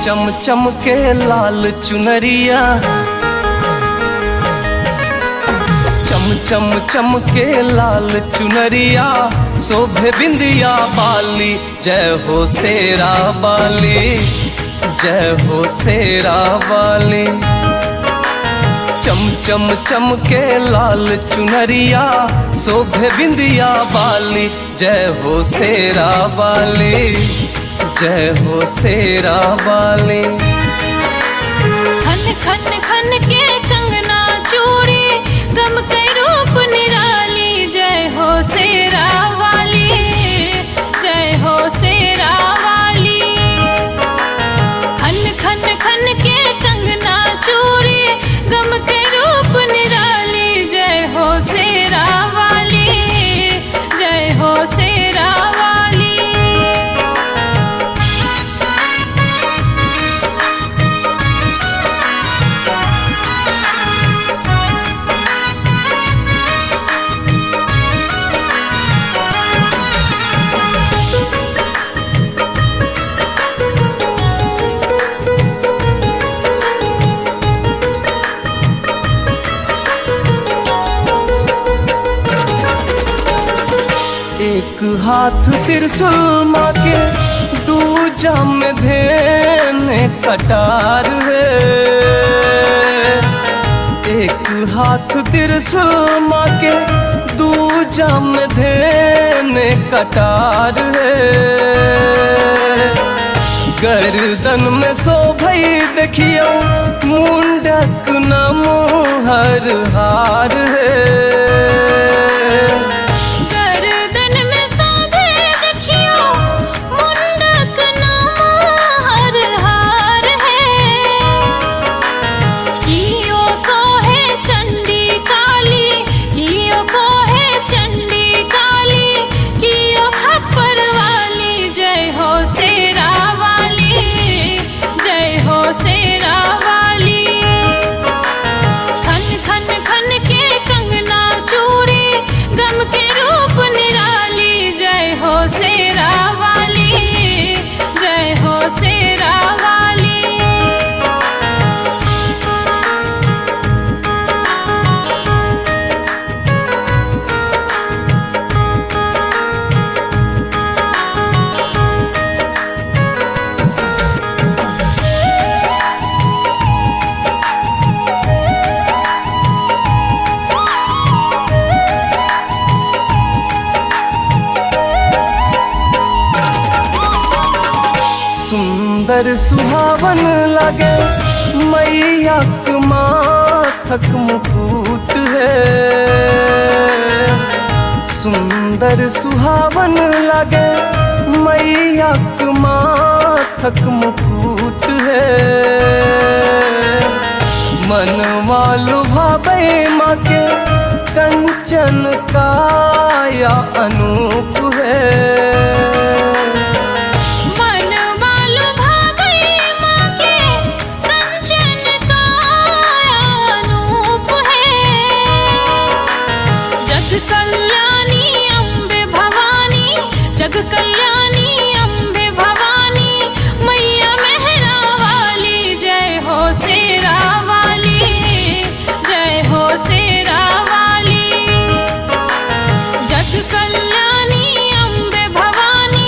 चम चमके लाल चुनरिया, चम चम चमके लाल चुनरिया, शोभे बिंदिया बाली। जय हो शेरा वाली, जय हो शेरा वाली। चम चम चमके लाल चुनरिया, शोभे बिंदिया बाली। जय हो शेरा वाली, जय हो शेरा वाली। खन खन खन के कंगना चूड़ी, गम के रूप निराली। जय हो शेरा वाली, जय हो शेरा वाली। खन खन खन के कंगना चूड़ी, गम के रूप निराली। जय हो शेरा वाली, जय हो शेरा वाली। एक हाथ त्रिशूल माँ के, दूजा में धेने कटार है। एक हाथ त्रिशूल माँ के, दूजा में धेने कटार है। गर्दन में शोभई देखियो, मुंडक न मोहर हार है। सुंदर सुहावन लगे मैया के माथक मुकुट है। सुंदर सुहावन लगे मैया के माथक मुकुट है। मनवा लुभावे माँ के कंचन काया अनूप है। जग कल्याणी अम्बे भवानी, मैया मेहरा वाली। जय हो शेरा वाली, जय हो शेरा वाली। जग कल्याणी अम्बे भवानी,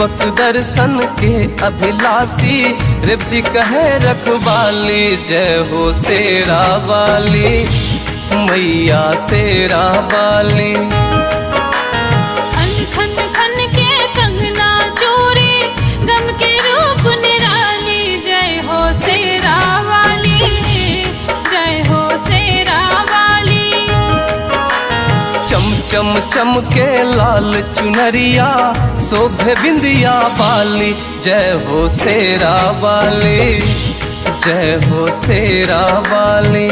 दीपक दर्शन के अभिलाषी रेवती कहे रखवाली जय हो शेरा वाली मैया शेरा वाली। खन खन के कंगना चूड़ी गम के रूप निराली जय हो शेरा वाली जय हो शेरा वाली। चम चम चमके लाल चुनरिया शोभे बिंदिया वाली जय हो शेरा वाली जय हो शेरा वाली।